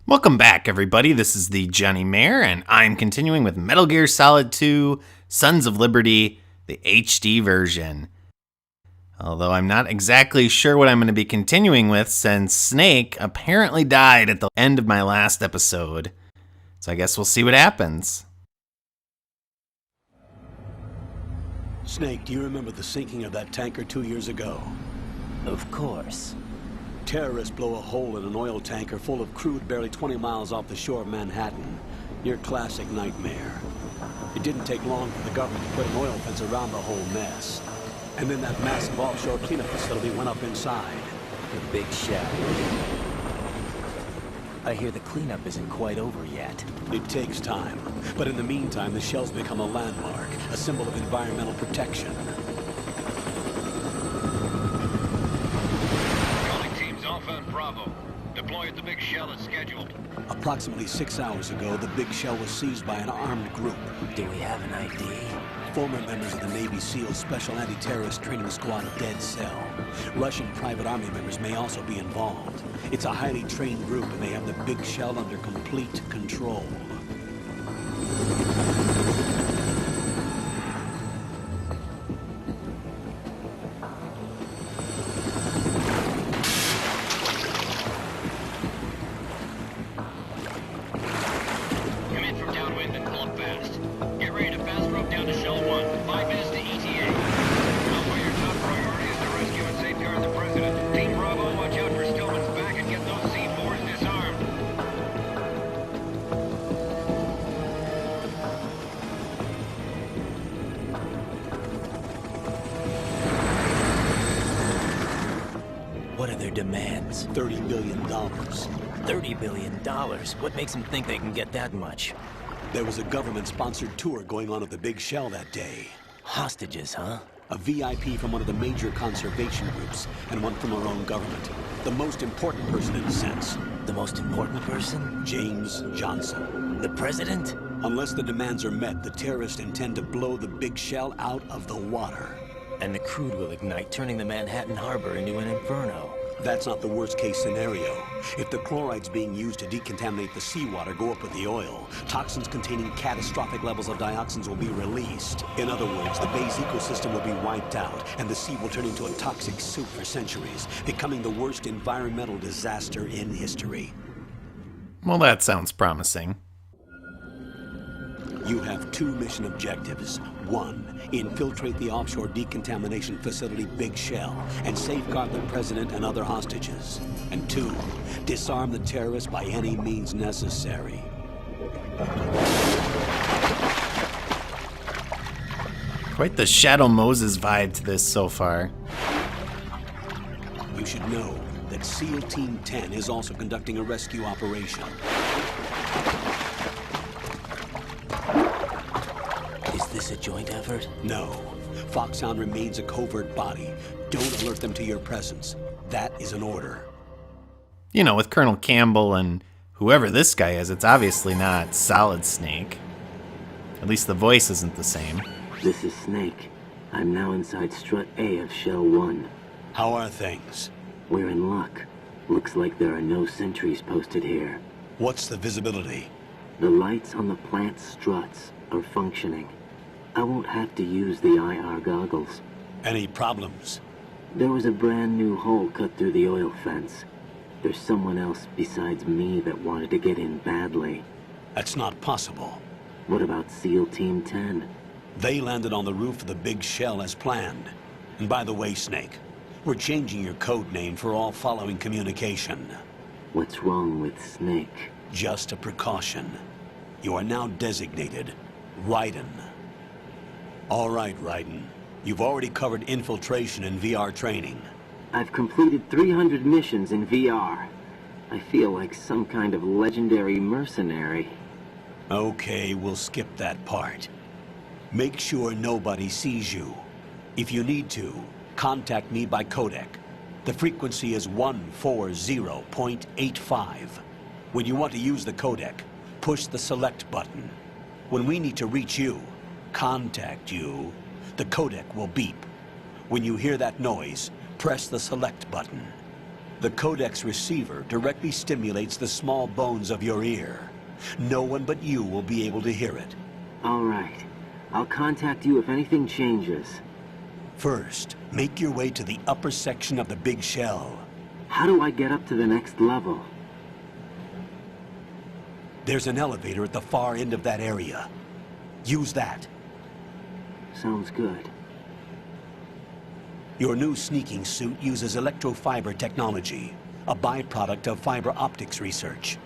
Welcome back, everybody. This is the Johnny-Mare, and I'm continuing with Metal Gear Solid 2, Sons of Liberty, the HD version. Although I'm not exactly sure what I'm going to be continuing with, since Snake apparently died at the end of my last episode. So I guess we'll see what happens. Snake, do you remember the sinking of that tanker 2 years ago? Of course. Terrorists blow a hole in an oil tanker full of crude barely 20 miles off the shore of Manhattan. Your classic nightmare. It didn't take long for the government to put an oil fence around the whole mess. And then that massive offshore cleanup facility went up inside. The big shell. I hear the cleanup isn't quite over yet. It takes time. But in the meantime, the shell's become a landmark, a symbol of environmental protection. Alpha and Bravo. Deploy at the big shell as scheduled. Approximately 6 hours ago, the big shell was seized by an armed group. Do we have an ID? Former members of the Navy SEAL Special Anti-Terrorist Training Squad Dead Cell. Russian private army members may also be involved. It's a highly trained group, and they have the big shell under complete control. What are their demands? $30 billion. $30 billion? What makes them think they can get that much? There was a government-sponsored tour going on at the big shell that day. Hostages, huh? A VIP from one of the major conservation groups, and one from our own government. The most important person in a sense. The most important person? James Johnson. The president? Unless the demands are met, the terrorists intend to blow the big shell out of the water. And the crude will ignite, turning the Manhattan Harbor into an inferno. That's not the worst-case scenario. If the chlorides being used to decontaminate the seawater go up with the oil, toxins containing catastrophic levels of dioxins will be released. In other words, the bay's ecosystem will be wiped out, and the sea will turn into a toxic soup for centuries, becoming the worst environmental disaster in history. Well, that sounds promising. You have 2 mission objectives. 1, infiltrate the offshore decontamination facility Big Shell and safeguard the president and other hostages. And 2, disarm the terrorists by any means necessary. Quite the Shadow Moses vibe to this so far. You should know that SEAL Team 10 is also conducting a rescue operation. Is this a joint effort? No. Foxhound remains a covert body. Don't alert them to your presence. That is an order. You know, with Colonel Campbell and whoever this guy is, it's obviously not Solid Snake. At least the voice isn't the same. This is Snake. I'm now inside Strut A of Shell 1. How are things? We're in luck. Looks like there are no sentries posted here. What's the visibility? The lights on the plant struts are functioning. I won't have to use the IR goggles. Any problems? There was a brand new hole cut through the oil fence. There's someone else besides me that wanted to get in badly. That's not possible. What about SEAL Team 10? They landed on the roof of the Big Shell as planned. And by the way, Snake, we're changing your code name for all following communication. What's wrong with Snake? Just a precaution. You are now designated Raiden. All right, Raiden. You've already covered infiltration and VR training. I've completed 300 missions in VR. I feel like some kind of legendary mercenary. Okay, we'll skip that part. Make sure nobody sees you. If you need to, contact me by codec. The frequency is 140.85. When you want to use the codec, push the select button. When we need to reach you, contact you, the codec will beep. When you hear that noise, press the select button. The codec's receiver directly stimulates the small bones of your ear. No one but you will be able to hear it. All right. I'll contact you if anything changes. First, make your way to the upper section of the big shell. How do I get up to the next level? There's an elevator at the far end of that area. Use that. Sounds good. Your new sneaking suit uses electrofiber technology, a byproduct of fiber optics research.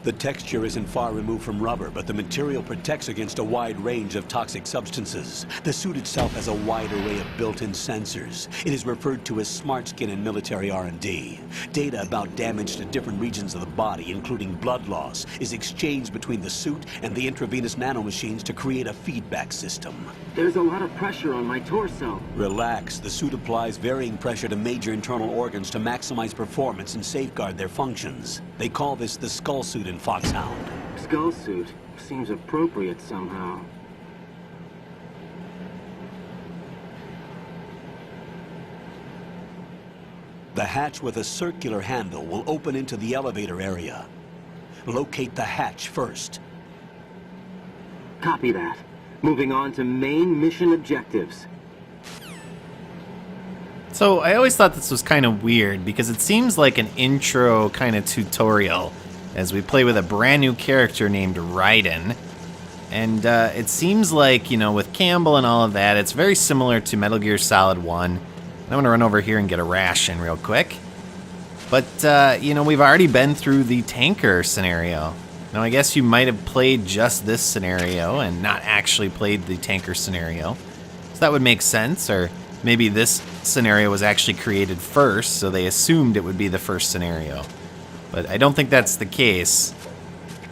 The texture isn't far removed from rubber, but the material protects against a wide range of toxic substances. The suit itself has a wide array of built-in sensors. It is referred to as smart skin in military R&D. Data about damage to different regions of the body, including blood loss, is exchanged between the suit and the intravenous nanomachines to create a feedback system. There's a lot of pressure on my torso. Relax. The suit applies varying pressure to major internal organs to maximize performance and safeguard their functions. They call this the skull suit in Foxhound. Skull suit seems appropriate somehow. The hatch with a circular handle will open into the elevator area. Locate the hatch first. Copy that. Moving on to main mission objectives. So I always thought this was kind of weird because it seems like an intro kind of tutorial as we play with a brand new character named Raiden. And it seems like, you know, with Campbell and all of that, it's very similar to Metal Gear Solid 1. I'm going to run over here and get a ration real quick. But, you know, we've already been through the tanker scenario. Now, I guess you might have played just this scenario and not actually played the tanker scenario. So that would make sense, or maybe this scenario was actually created first, so they assumed it would be the first scenario. But I don't think that's the case.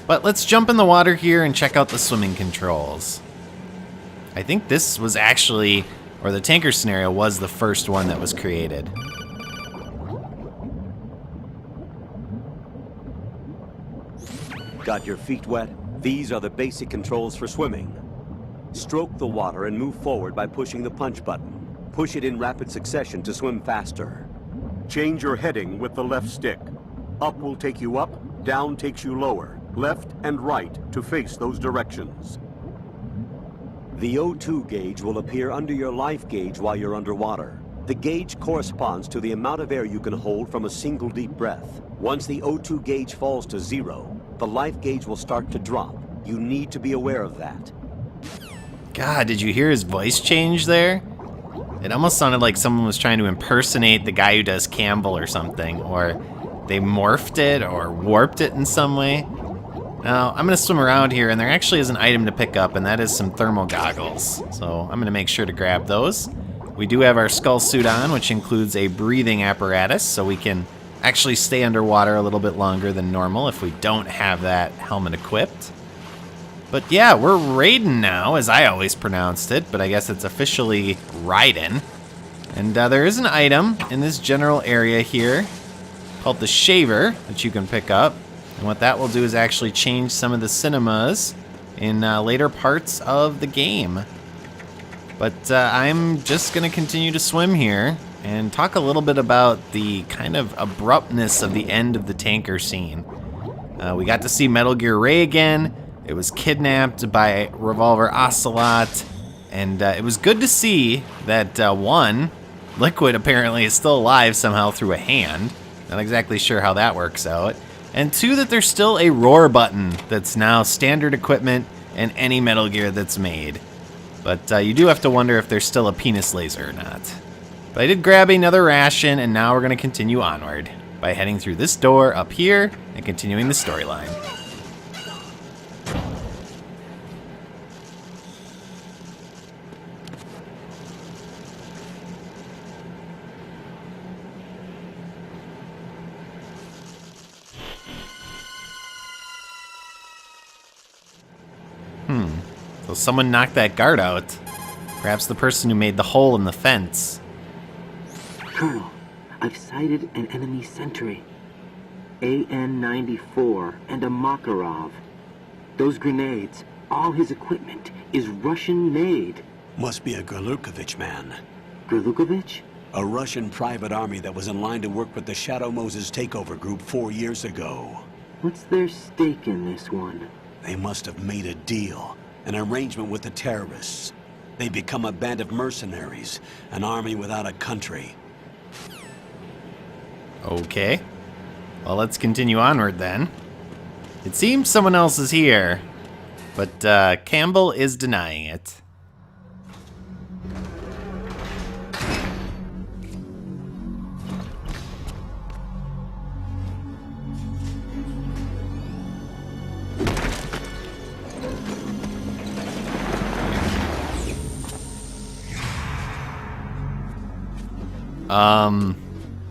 But let's jump in the water here and check out the swimming controls. I think this was actually, or the tanker scenario was the first one that was created. Got your feet wet? These are the basic controls for swimming. Stroke the water and move forward by pushing the punch button. Push it in rapid succession to swim faster. Change your heading with the left stick. Up will take you up, down takes you lower, left and right to face those directions. The O2 gauge will appear under your life gauge while you're underwater. The gauge corresponds to the amount of air you can hold from a single deep breath. Once the O2 gauge falls to zero, the life gauge will start to drop. You need to be aware of that. God, did you hear his voice change there? It almost sounded like someone was trying to impersonate the guy who does Campbell or something, or they morphed it or warped it in some way. Now, I'm going to swim around here, and there actually is an item to pick up, and that is some thermal goggles. So I'm going to make sure to grab those. We do have our skull suit on, which includes a breathing apparatus, so we can actually stay underwater a little bit longer than normal if we don't have that helmet equipped. But yeah, we're Raiden now, as I always pronounced it, but I guess it's officially Raiden. And there is an item in this general area here called the shaver that you can pick up. And what that will do is actually change some of the cinemas in later parts of the game. But I'm just going to continue to swim here and talk a little bit about the kind of abruptness of the end of the tanker scene. We got to see Metal Gear Ray again. It was kidnapped by Revolver Ocelot, and it was good to see that one, Liquid apparently is still alive somehow through a hand. Not exactly sure how that works out. And two, that there's still a roar button that's now standard equipment in any Metal Gear that's made. But you do have to wonder if there's still a penis laser or not. But I did grab another ration, and now we're going to continue onward by heading through this door up here and continuing the storyline. So someone knocked that guard out. Perhaps the person who made the hole in the fence. Colonel, I've sighted an enemy sentry. AN-94 and a Makarov. Those grenades, all his equipment, is Russian-made. Must be a Gerlukovich man. Gerlukovich? A Russian private army that was in line to work with the Shadow Moses takeover group 4 years ago. What's their stake in this one? They must have made a deal, an arrangement with the terrorists. They become a band of mercenaries, an army without a country. Okay. Well, let's continue onward then. It seems someone else is here, but Campbell is denying it.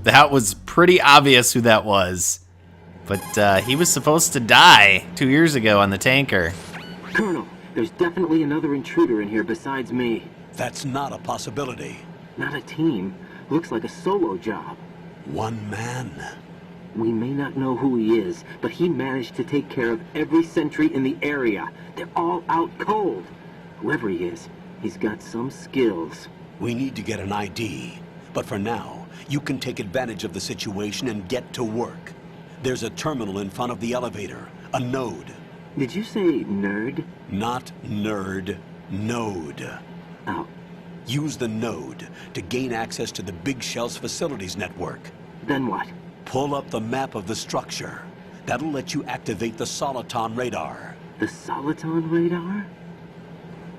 That was pretty obvious who that was. But he was supposed to die 2 years ago on the tanker. Colonel, there's definitely another intruder in here besides me. That's not a possibility. Not a team. Looks like a solo job. One man. We may not know who he is, but he managed to take care of every sentry in the area. They're all out cold. Whoever he is, he's got some skills. We need to get an ID. But for now, you can take advantage of the situation and get to work. There's a terminal in front of the elevator, a node. Did you say nerd? Not nerd, node. Oh, Use the node to gain access to the Big Shell's facilities network. then what? Pull up the map of the structure. That'll let you activate the Soliton radar. The Soliton radar?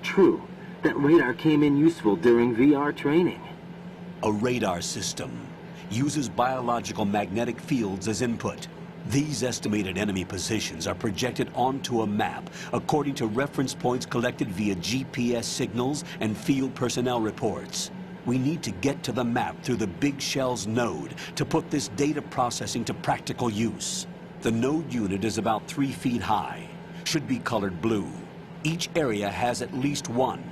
True. That radar came in useful during VR training. A radar system uses biological magnetic fields as input. These estimated enemy positions are projected onto a map according to reference points collected via GPS signals and field personnel reports. We need to get to the map through the Big Shell's node to put this data processing to practical use. The node unit is about 3 feet high, should be colored blue. Each area has at least one.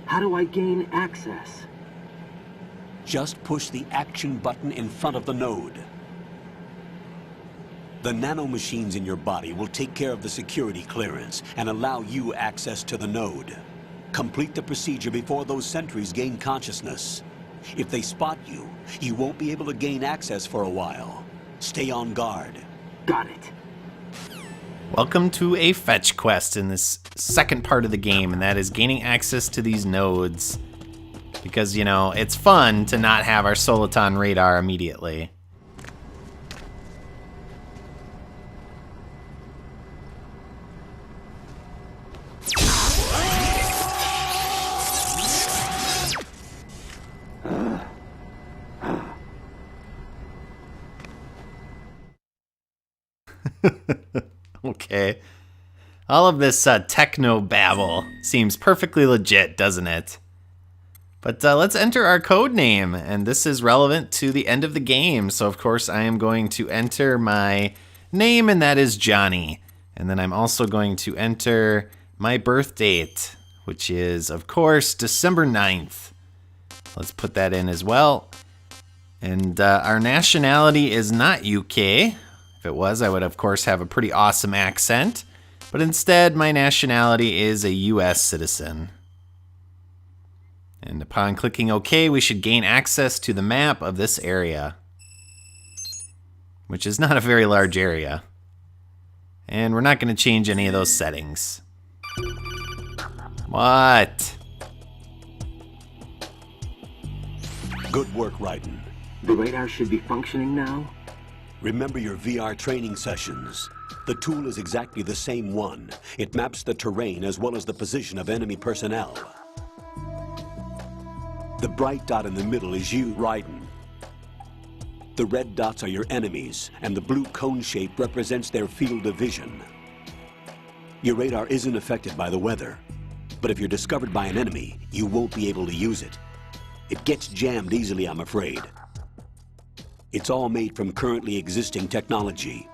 How do I gain access? Just push the action button in front of the node. The nanomachines in your body will take care of the security clearance and allow you access to the node. Complete the procedure before those sentries gain consciousness. If they spot you, you won't be able to gain access for a while. Stay on guard. Got it. Welcome to a fetch quest in this second part of the game, and that is gaining access to these nodes. Because, you know, it's fun to not have our Soliton radar immediately. Okay. All of this techno babble seems perfectly legit, doesn't it? But let's enter our code name, and this is relevant to the end of the game. So, of course, I am going to enter my name, and that is Johnny. And then I'm also going to enter my birth date, which is, of course, December 9th. Let's put that in as well. And our nationality is not UK. If it was, I would, of course, have a pretty awesome accent. But instead, my nationality is a US citizen. And upon clicking OK, we should gain access to the map of this area, which is not a very large area. And we're not going to change any of those settings. What? Good work, Raiden. The radar should be functioning now? Remember your VR training sessions. The tool is exactly the same one. It maps the terrain as well as the position of enemy personnel. The bright dot in the middle is you, Raiden. The red dots are your enemies, and the blue cone shape represents their field of vision. Your radar isn't affected by the weather, but if you're discovered by an enemy, you won't be able to use it. It gets jammed easily, I'm afraid. It's all made from currently existing technology.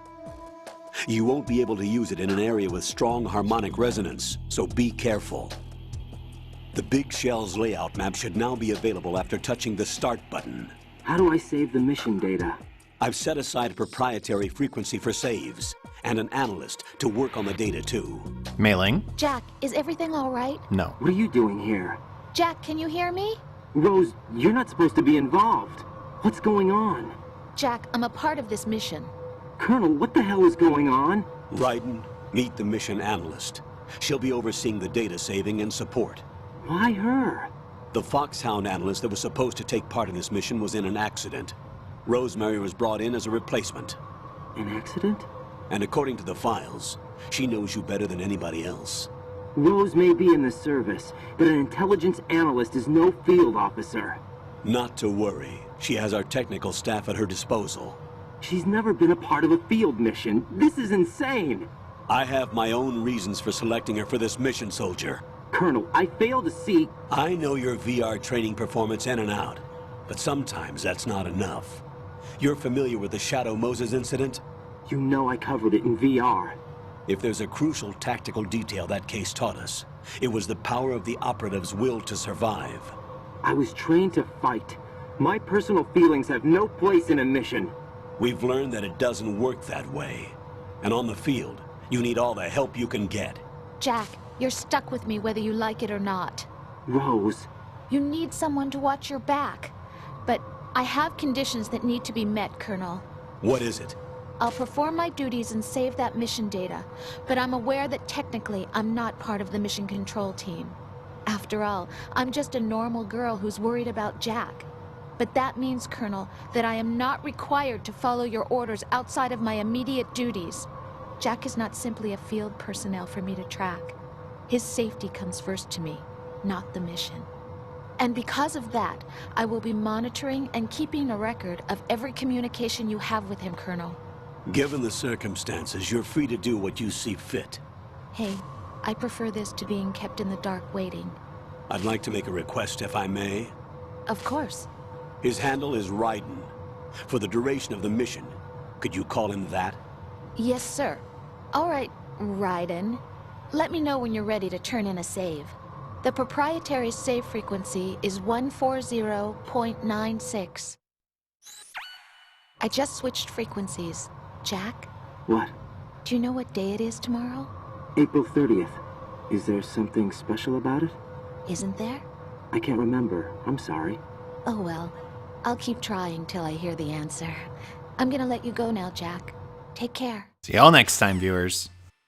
You won't be able to use it in an area with strong harmonic resonance, so be careful. The Big Shell's layout map should now be available after touching the Start button. How do I save the mission data? I've set aside a proprietary frequency for saves, and an analyst to work on the data too. Mailing? Jack, is everything all right? No. What are you doing here? Jack, can you hear me? Rose, you're not supposed to be involved. What's going on? Jack, I'm a part of this mission. Colonel, what the hell is going on? Raiden, meet the mission analyst. She'll be overseeing the data saving and support. Why her? The Foxhound analyst that was supposed to take part in this mission was in an accident. Rosemary was brought in as a replacement. An accident? And according to the files, she knows you better than anybody else. Rose may be in the service, but an intelligence analyst is no field officer. Not to worry. She has our technical staff at her disposal. She's never been a part of a field mission. This is insane. I have my own reasons for selecting her for this mission, soldier. Colonel, I fail to see... I know your VR training performance in and out, but sometimes that's not enough. You're familiar with the Shadow Moses incident? You know I covered it in VR. If there's a crucial tactical detail that case taught us, it was the power of the operative's will to survive. I was trained to fight. My personal feelings have no place in a mission. We've learned that it doesn't work that way. And on the field, you need all the help you can get. Jack, you're stuck with me whether you like it or not. Rose, You need someone to watch your back. But I have conditions that need to be met, Colonel. What is it? I'll perform my duties and save that mission data, but I'm aware that technically I'm not part of the mission control team. After all, I'm just a normal girl who's worried about Jack. But that means, Colonel, that I am not required to follow your orders outside of my immediate duties. Jack is not simply a field personnel for me to track. His safety comes first to me, not the mission. And because of that, I will be monitoring and keeping a record of every communication you have with him, Colonel. Given the circumstances, you're free to do what you see fit. Hey, I prefer this to being kept in the dark waiting. I'd like to make a request, if I may. Of course. His handle is Raiden. For the duration of the mission, could you call him that? Yes, sir. All right, Raiden. Let me know when you're ready to turn in a save. The proprietary save frequency is 140.96. I just switched frequencies. Jack, what? do you know what day it is tomorrow? April 30th. Is there something special about it? Isn't there? I can't remember. I'm sorry. Oh well. I'll keep trying till I hear the answer. I'm gonna let you go now, Jack. Take care. See y'all next time, viewers.